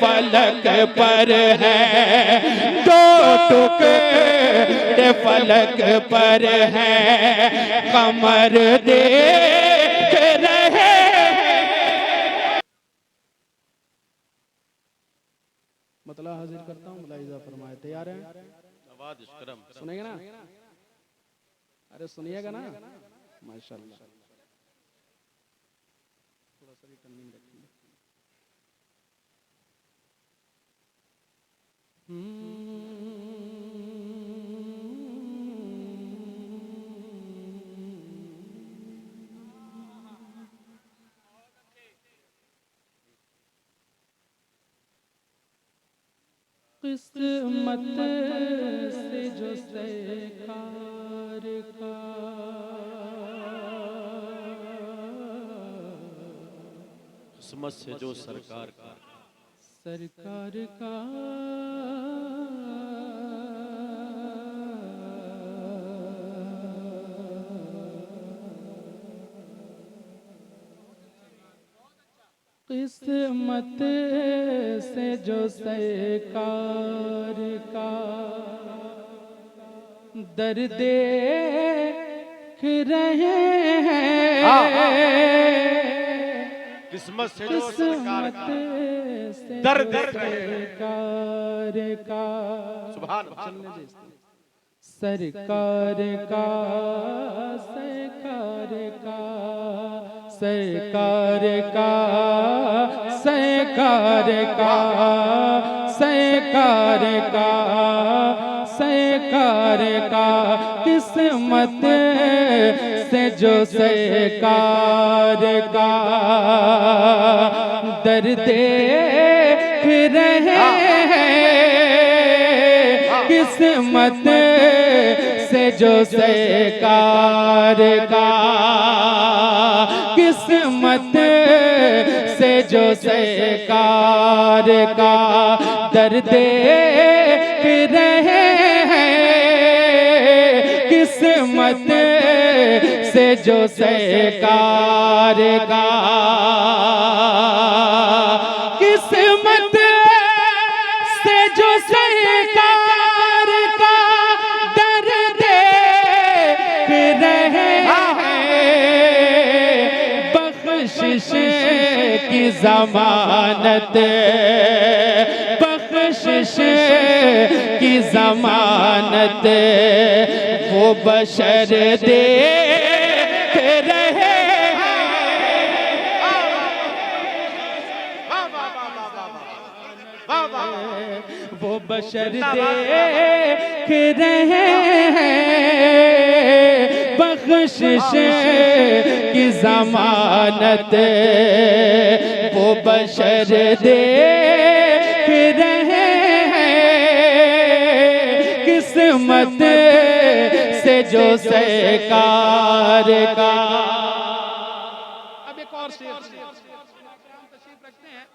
फलक पर है, दो टुकड़े फलक पर है, कमर देख रहे। मतलब हाजिर करता हूँ, मुलाहिजा फरमाए। तैयार हैं? सुनेंगे ना? अरे सुनिएगा ना, माशाल्लाह। थोड़ा सा भी टर्निंग रखिए। किस्मत से जो सरकार का, किस्मत से जो सरकार का, सरकार का किस्मत से जो सरकार का दर्द देख रहे हैं, किस्मत से जो सरकार का दर्द देख रहे हैं। सरकार का, सुभान सरकार का, सरकार का, सरकार का, सरकार का, सरकार का, सरकार का, किस्मत से जो सरकार का दर्द देख रहे हैं, किस्मत से जो सरकार का, किस्मत से जो सरकार का दर्द देख रहे हैं, किस्मत से जो सरकार का, किस्मत से जो सरकार का दर्द देख रहे हैं, बख्शिश की ज़मानत, बख्शिश की ज़मानत वो बशर देख रहे हैं, वो बशर देख रहे हैं, बख्शिश की ज़मानत वो बशर देख रहे हैं, किस्मत से जो सरकार का। अब एक और शेर तशरीफ रखते हैं,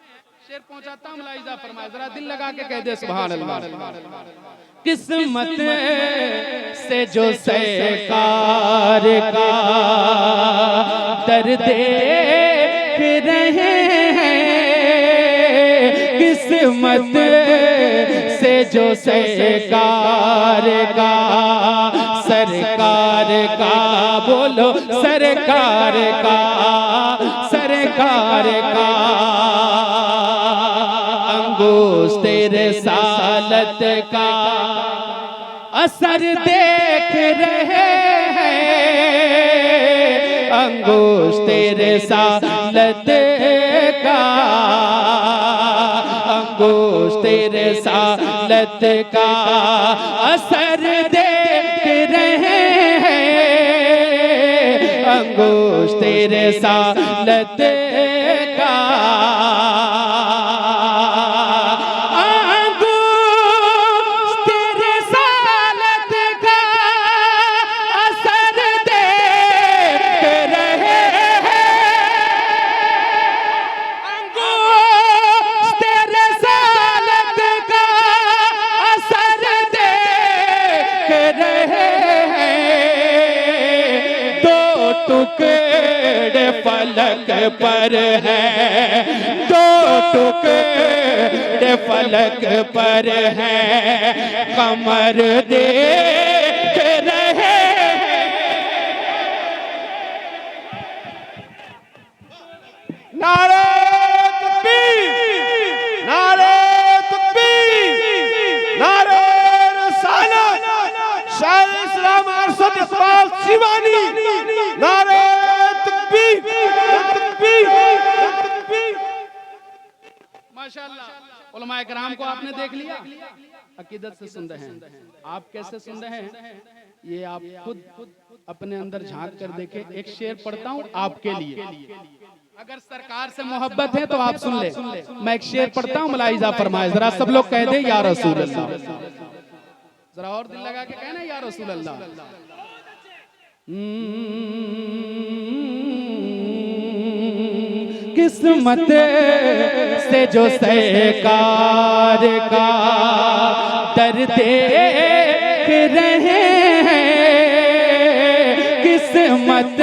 शेर पहुंचाता हूं, मुलाहिजा फरमाए, जरा दिल लगा के कह दे सुभान अल्लाह। किस्मत से जो सरकार का दर्द देख रहे हैं, किस्मत से जो सरकार का, सरकार का बोलो, सरकार का, सरकार का अंगूष्ठे रिसालत का असर देख रहे हैं, अंगूष्ठे रिसालत का, अंगूष्ठे रिसालत का असर देख रहे हैं, अंगूष्ठे रिसालत का, अंगूष्ठे रिसालत का असर देख रहे हैं, अंगूष्ठे रिसालत का असर देख रहे हैं, दो टुकड़े फलक पर है, दो टुकड़े फलक पर हैं, कमर देख रहे हैं। नारे तकबीर, नारे तकबीर, नारे रिसालत, शाह इस्लाम अरशद इकबाल शिवानी, नारे तकबीर, तकबीर, तकबीर। माशाअल्लाह। उलमाए किराम को आपने देख लिया, अकीदत से सुन रहे हैं। आप कैसे सुन रहे हैं ये आप खुद अपने अंदर झांक कर देखें। एक शेर पढ़ता हूँ आपके लिए, अगर सरकार से मोहब्बत है तो आप सुन ले। मैं एक शेर पढ़ता हूँ, मुलाहिजा फरमाए, जरा सब लोग कह दे या रसूल अल्लाह। जरा और दिल लगा के कहना या रसूल अल्लाह। किस्मत से जो सरकार का दर देख रहे हैं, किस्मत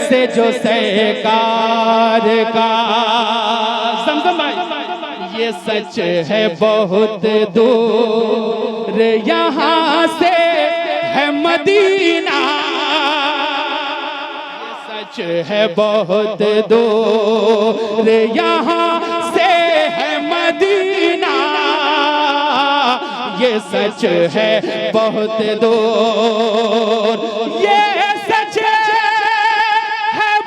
से जो सरकार का, समझो भाई, ये सच है बहुत दूर यहाँ से है मदीना, ये सच है बहुत दूर यहाँ से है मदीना, ये सच है बहुत दूर, ये सच है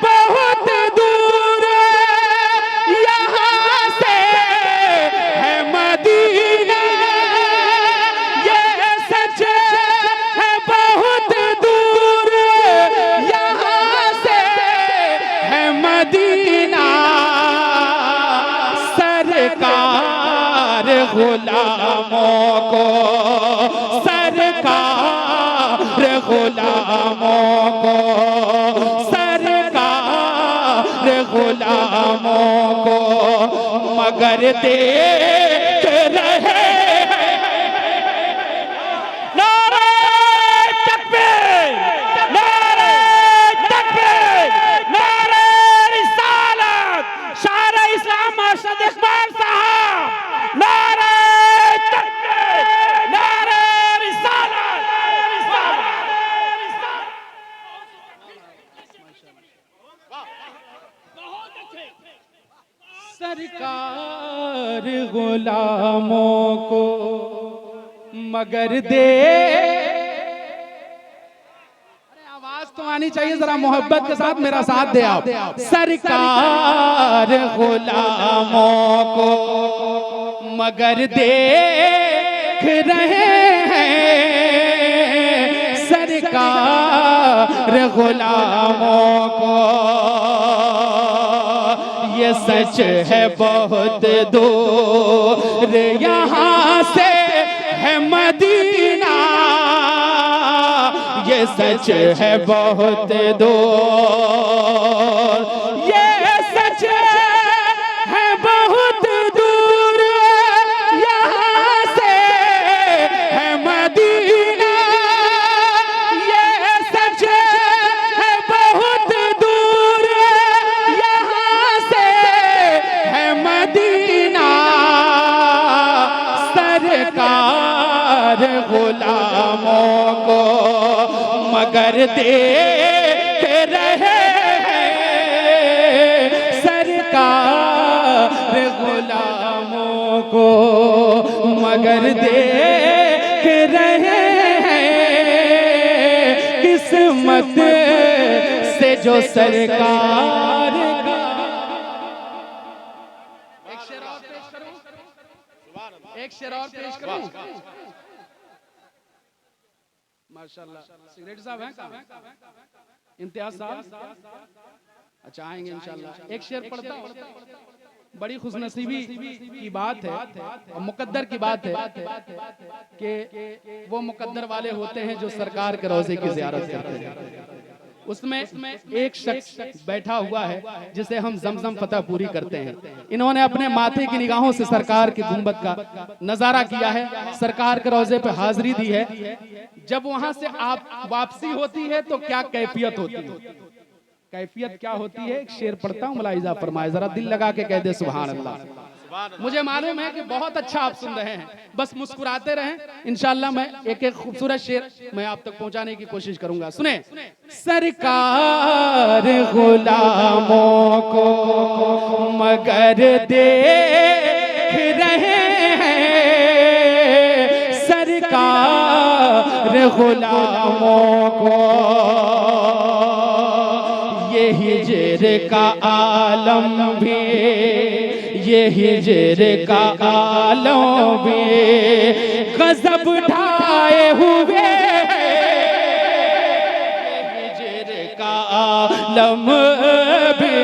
बहुत दूर यहाँ से है मदीना, ये सच है बहुत दूर यहाँ से है मदीना। सरकार गुलामों को, सरकार गुलामों को, सरकार गुलामों को मगर देख रहे हैं। नारे तकबीर, नारे तकबीर, नारे रिसालत, शाह इस्लाम अरशद इकबाल साहब, नारे तकबीर, नारे रिसालत। सरकार गुलामों को मगर दे, अरे आवाज तो आनी चाहिए जरा, मोहब्बत के साथ मेरा साथ दे आप। सरकार गुलामों को मगर देख रहे हैं, सरकार गुलामों को, ये सच है बहुत दूर यहाँ से है मदीना, ये सच है बहुत दूर, ये सच है बहुत दूर यहाँ से है मदीना, ये सच है बहुत दूर यहाँ से है मदीना। सरकार गुलामों को मगर देख रहे हैं, सरकार गुलामों को मगर देख रहे हैं, किस्मत से जो सरकार का। एक शेर और पेश करूं, एक शेर और पेश करूं। माशाल्लाह, सिगरेट साहब हैं कहाँ? इम्तियाज साहब, अच्छा आएंगे इंशाल्लाह। एक शेर पढ़ता हूं, बड़ी खुशनसीबी की बात है और मुकद्दर की बात है कि वो मुकद्दर वाले होते हैं जो सरकार के रोज़े की ज़ियारत करते हैं। उसमें एक शख्स बैठा हुआ है जिसे हम जमजम फतह पूरी करते हैं। इन्होंने अपने माथे की निगाहों से सरकार की गुंबद का नजारा किया है, सरकार के रोजे पे हाजिरी दी है। जब वहां से आप वापसी होती है तो क्या कैफियत होती है, कैफियत क्या होती है, एक शेर पढ़ता हूँ, मुलाहिजा फरमाए, जरा दिल लगा के कह दे सुभान अल्लाह। मुझे मालूम है कि बहुत अच्छा आप सुन रहे हैं, बस मुस्कुराते रहें, इंशाअल्लाह मैं एक एक खूबसूरत शेर मैं आप तक पहुंचाने की कोशिश करूंगा। सुने। सरकार गुलामों को मगर देख रहे हैं, सरकार गुलामों को ये हिजर का आलम भी, ये हिजर का आलम भी गजब ढाए हुए, ये हिजर का आलम भी,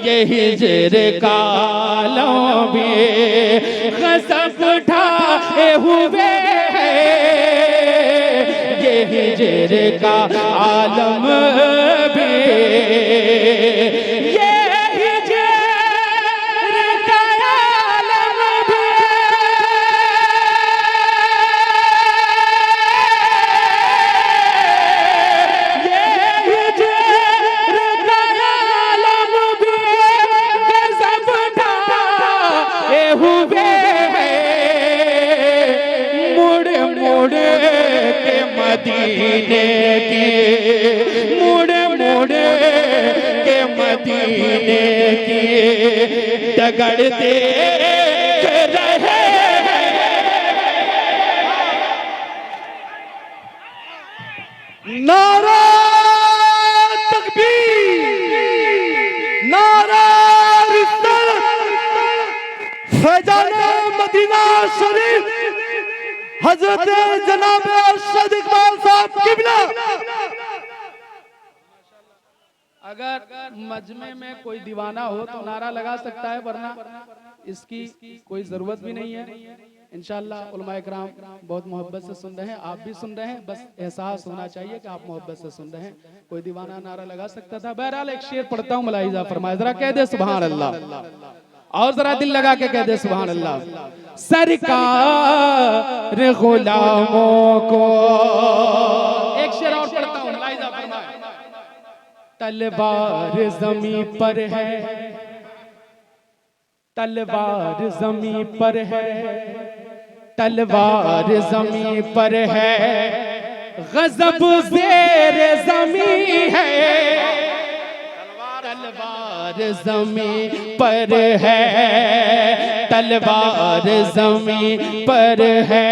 ये हिजर का आलम भी गजब ढाए हुए, ये हिजर का आलम भी, ये हिजर का आलम भी, ये हिजर का आलम भी गजब ढाए हुए, मुड़ मुड़ के मदीने की, मुड़ मुड़ के मदीने की डगर देख रहे हैं। नारा तकबीर, नारा रिसालत, फैजाने मदीना शरीफ हजरत जनाब अरशद इकबाल साहब किबला। अगर मजमे में कोई दीवाना हो तो नारा लगा सकता है, वरना इसकी कोई जरूरत भी नहीं है। इंशाअल्लाह उलमा इकराम बहुत मोहब्बत से सुन रहे हैं, आप भी सुन रहे हैं, बस एहसास होना चाहिए कि आप मोहब्बत से सुन रहे हैं। कोई दीवाना नारा लगा सकता था। बहरहाल एक शेर पढ़ता हूँ, मुलाहिजा फरमाए, जरा कह दे सुभान अल्लाह, और जरा दिल लगा के कह दे सुभान अल्लाह। सरकार गुलामों को, एक शेर और पढ़ता हूँ, मुलाहिजा फरमाए, तलवार ज़मीं पर है, तलवार ज़मीं पर है, तलवार ज़मीं पर है, गज़ब ज़ेर ज़मीं है, तलवार ज़मीं पर है, तलवार ज़मीं पर है,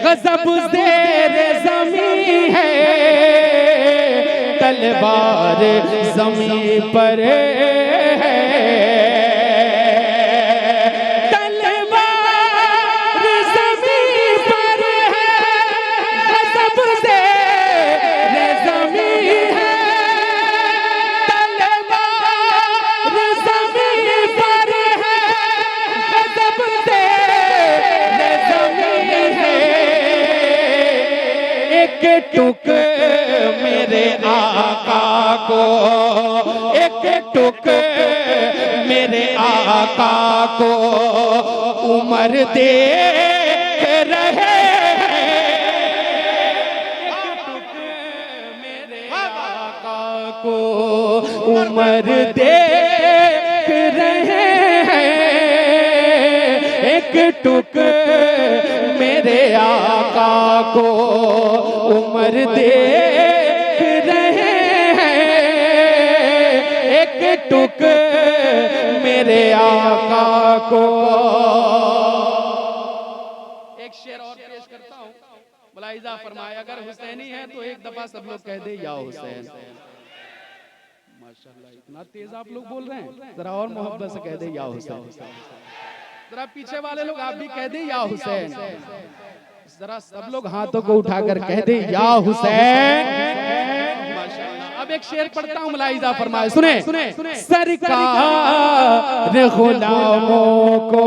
गज़ब ज़ेर ज़मीं है, तलवार ज़मीं पर है, तलवार ज़मीं पर है, गज़ब ज़ेर ज़मीं है, तलवार ज़मीं पर है, गज़ब ज़ेर ज़मीं है, एक टुक मेरे आका को, एक टुक मेरे आका को उमर देख रहे हैं, एक टुक मेरे आका को उमर देख रहे हैं, एक टुक मेरे आका को उमर देख रहे हैं, एक टुक मेरे आका को। एक शेर और पेश करता हूँ, मुलाहिजा फरमाए, अगर हुसैनी है तो एक दफा सब लोग कह दे या हुसैन। माशाल्लाह इतना तेज आप लोग बोल रहे हैं, जरा और मोहब्बत से कह दे या हुसैन। जरा पीछे वाले लोग आप भी कह दे या हुसैन। जरा सब लोग हाथों को उठाकर कह दे या हुसैन। माशाअल्लाह। अब एक शेर पढ़ता हूँ, मुलाहिजा फरमाए, सुने। सरकार गुलामों को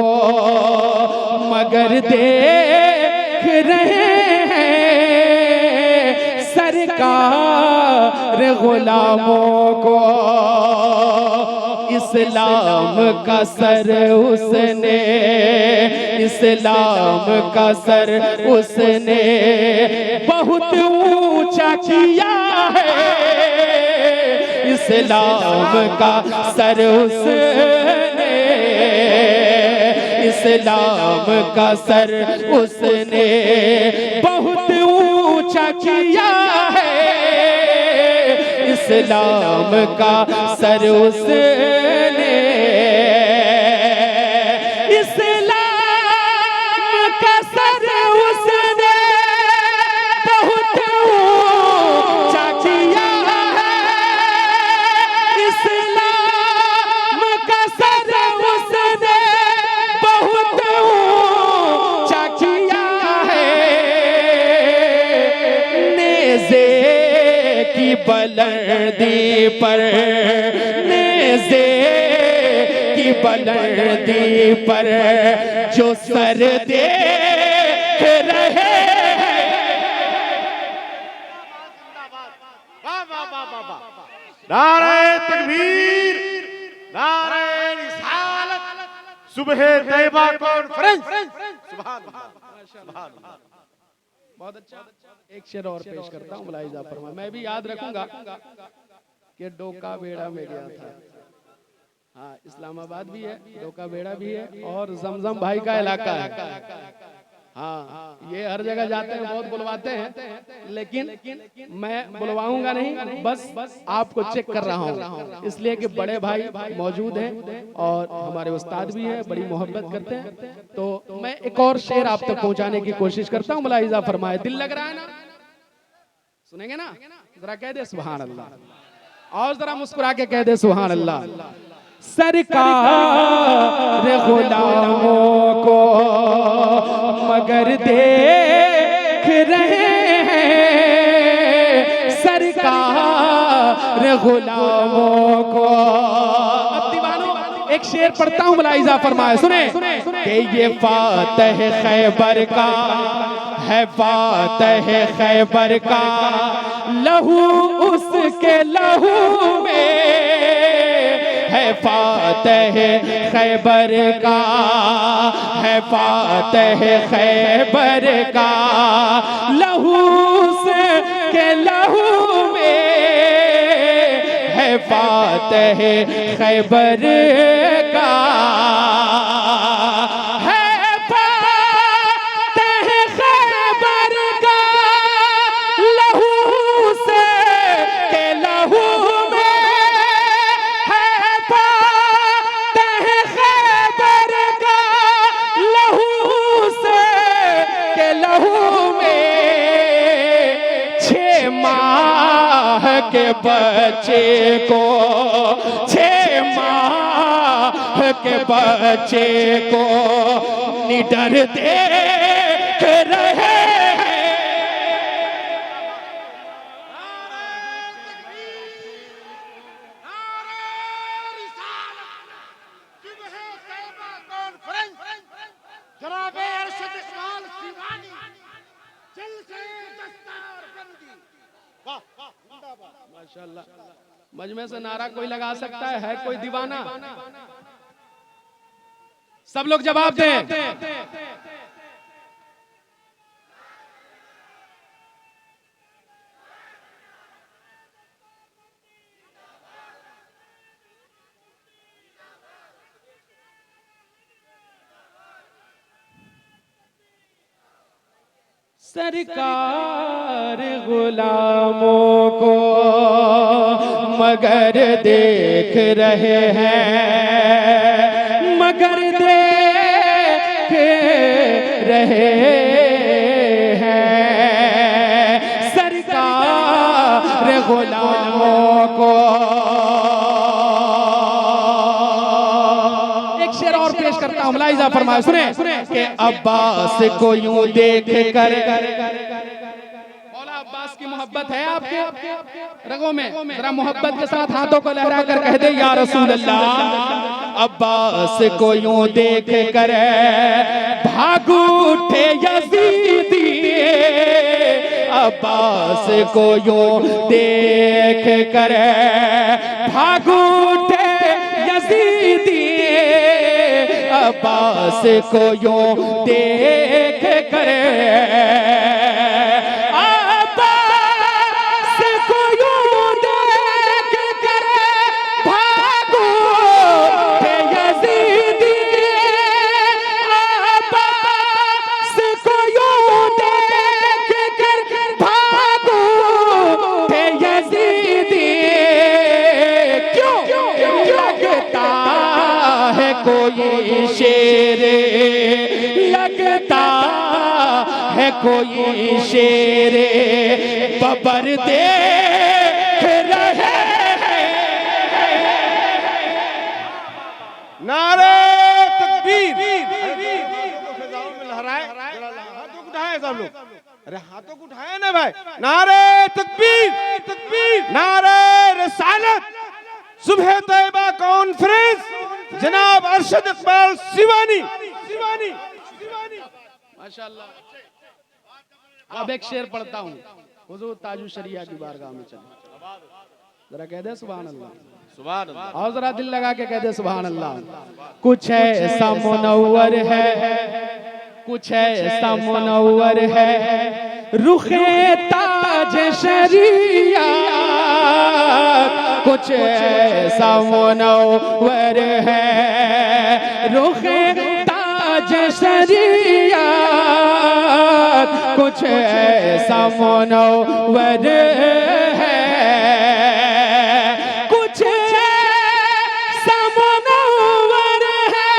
मगर देख रहे हैं, सरकार गुलामों को इस्लाम का सर उसने, इस्लाम का सर उसने बहुत ऊंचा ऊंचा किया है, इस्लाम का सर उसने, इस्लाम का सर उसने बहुत ऊंचा किया है, इस्लाम का सर उसने, इस्लाम का सर उसने बहुत ऊंचा किया है, इस्लाम का सर उसने बहुत ऊंचा किया है, नेज़े की बुलंदी पर, नेज़े की बुलंदी पर जो सर देख रहे हैं। नारे तकबीर, नारे रिसालत, सुबह तैयबा कॉन्फ्रेंस। सुभान अल्लाह, सुभान अल्लाह। बहुत अच्छा। एक शेर और पेश करता हूँ, मुलाहिजा फरमाएं। मैं भी याद रखूंगा कि डोका बेड़ा में गया था। हाँ, इस्लामाबाद भी है, डोका बेड़ा भी है, और जमजम भाई का इलाका है। हाँ, ये हर जगह जाते हैं, बहुत बुलवाते हैं, लेकिन मैं बुलवाऊंगा नहीं, बस आपको चेक कर रहा हूँ, इसलिए कि बड़े भाई मौजूद हैं और हमारे उस्ताद भी हैं, बड़ी मोहब्बत करते हैं। तो मैं एक और शेर आप तक पहुंचाने की कोशिश करता हूँ, मुलाहिजा फरमाए। दिल लग रहा है ना? सुनेंगे ना? जरा कह दे सुभान अल्लाह, और जरा मुस्कुरा के कह दे सुभान अल्लाह। सरकार गुलामों को मगर देख रहे हैं, सरकार गुलामों को। अब दीवानों एक शेर पढ़ता हूँ, मुलाहिजा फरमाए, सुने कि ये फातह खैबर का है, फातह खैबर का लहू उसके लहू में है, फातह खैबर का है, फातह खैबर का लहू उसके लहू में है, फातह खैबर का है, फातह खैबर का लहू से के लहू में है, फातह खैबर का लहू से के लहू में। 6 माह के बच्चे को, 6 माह के बच्चे को निडर देख रहे हैं। जनाबे अरशद इकबाल सीवानी, जलसे दस्तारबंदी। वाह वाह, जिंदाबाद। माशाअल्लाह। मजमे से नारा कोई लगा सकता है कोई दीवाना? सब लोग जवाब दें। सरकार गुलामों को मगर देख रहे हैं, मगर देख रहे हैं, सरकार गुलामों को। एक शेर और पेश करता हूं, मुलाहिजा फरमाए, सुने कि अब्बास को यूं देख कर, मौला अब्बास की मोहब्बत है आपके रगों में? जरा मोहब्बत के साथ हाथों को लहरा कर कह दे या रसूल अल्लाह। अब्बास को यूं देख कर भाग उठे यजीदी, अब्बास को यूं देख कर भाग उठे यजीदी, अब्बास को यूं देख कर, अब्बास कोई शेरे बबर देख रहे नारे तकबीर। फिजाओं में लहराए, हाथों को उठाए सब लोग, अरे हाथों को उठाए ना भाई। नारे तकबीर, तकबीर, नारे रिसालत। सुबह तैयबा कॉन्फ्रेंस, जनाब अरशद इकबाल सिवानी। माशाल्लाह। अब एक शेर पढ़ता हूँ, हुजूर ताजु शरिया की बारगाह में चले, जरा कह दे सुभान अल्लाह, सुभान अल्लाह। और जरा दिल लगा के कह दे सुभान अल्लाह। कुछ ऐसा मुनव्वर है, कुछ ऐसा मुनव्वर है, रुखे ताज शरिया, कुछ ऐसा मुनव्वर है, रुखे ताज शरिया, कुछ ऐसा मुनव्वर है, कुछ ऐसा मुनव्वर है,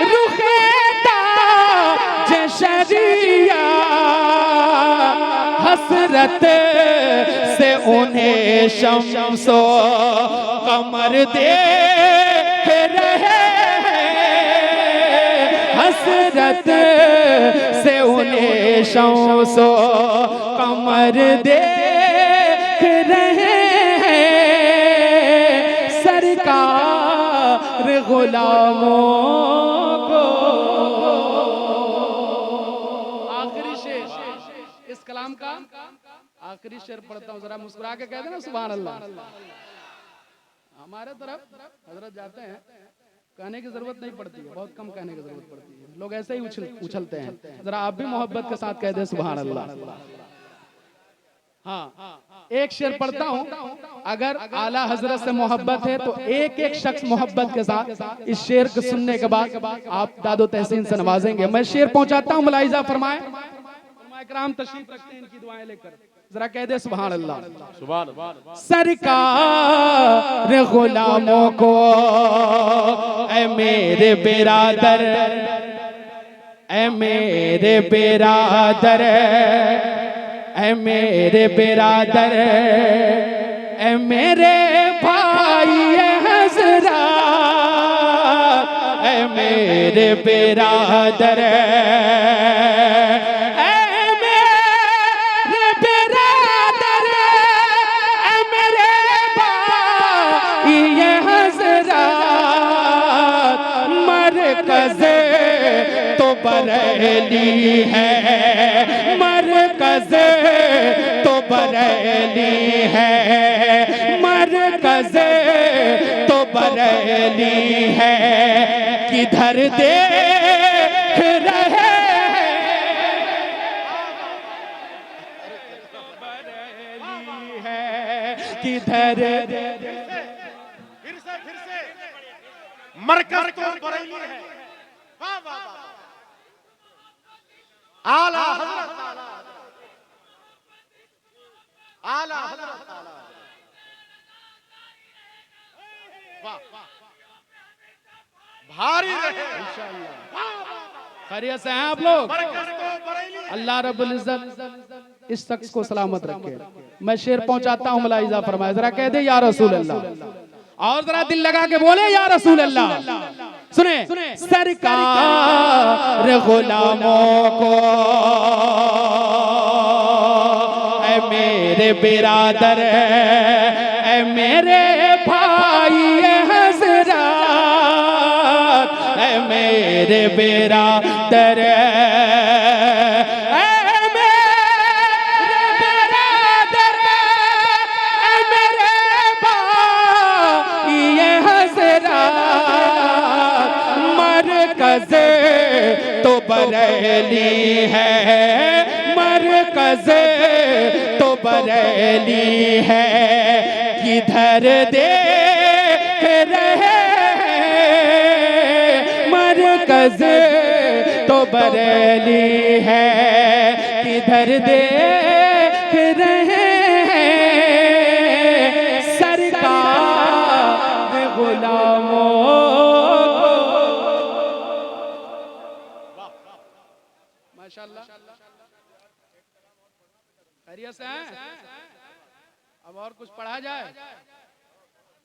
रुखे ताज शरिया, हसरत से उन्हें शम्सो कमर देख रहे हैं, हसरत से उन्हें शम्सो कमर देख रहे हैं, सरकार गुलामों को। आखिरी शेर इस कलाम का, आखिरी शेर पढ़ता हूँ, जरा मुस्कुरा के कह देना सुभान अल्लाह। हमारे तरफ हजरत जाते हैं, कहने की जरूरत नहीं पड़ती है, बहुत कम कहने की जरूरत पड़ती है, लोग ऐसे ही उछलते हैं, जरा आप भी मोहब्बत के साथ कह दे सुभान अल्लाह। हाँ, एक शेर पढ़ता हूँ, अगर आला हजरत से मोहब्बत है तो एक एक शख्स मोहब्बत के साथ इस शेर को सुनने के बाद आप दादो तहसीन से नवाजेंगे। मैं शेर पहुंचाता हूँ, मुलाहिजा फरमाए, इकराम तशरीफ रखते हैं, इनकी दुआएं लेकर, जरा कह दे सुभान अल्लाह। सुभान अल्लाह। सरकार गुलामों को ऐ मेरे बिरादर, ऐ मेरे बिरादर, ऐ मेरे बिरादर, ऐ मेरे भाई हजरात, ऐ मेरे बिरादर, बरेली है, मरकज तो बरेली है, मरकज तो बरेली है, किधर देख रहे बरेली है, किधर फिर से मरकज तो बरेली है। वाह वाह वाह। आला हजरत, आला हजरत, वाह भारी रहे इंशाअल्लाह। खैरियत से हैं आप लोग? अल्लाह रब्बुल इज्जत इस शख्स को सलामत रखे। मैं शेर पहुंचाता हूँ, मुलाहिजा फरमाए, जरा कह दे या रसूल अल्लाह, और जरा दिल लगा के बोले या रसूल अल्लाह। सुने, सरकार गुलामों को ऐ मेरे बिरादर, ऐ मेरे भाई हजरात, ऐ मेरे बिरादर, तो बरेली है, मरकज तो बरेली है, किधर देख रहे मरकज तो बरेली है, किधर देख रहे सरकार गुलामों। माशाअल्लाह। खैरियत से हैं? अब और कुछ पढ़ा जाए?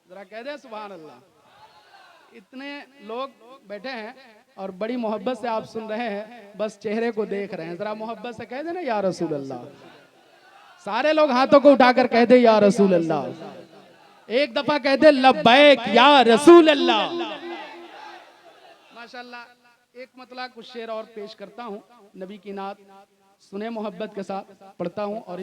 जरा कह दे सुभान अल्लाह। इतने लोग बैठे हैं और बड़ी मोहब्बत से आप सुन रहे हैं, बस चेहरे को देख रहे हैं। जरा मोहब्बत से कह दे ना या रसूल अल्लाह। सारे लोग हाथों को उठाकर कह दे या रसूल अल्लाह। एक दफा कह दे लब्बैक या रसूल अल्लाह। माशाल्लाह। एक मतलब कुछ शेर और पेश करता हूँ, नबी की नात सुने मोहब्बत के साथ पढ़ता हूँ और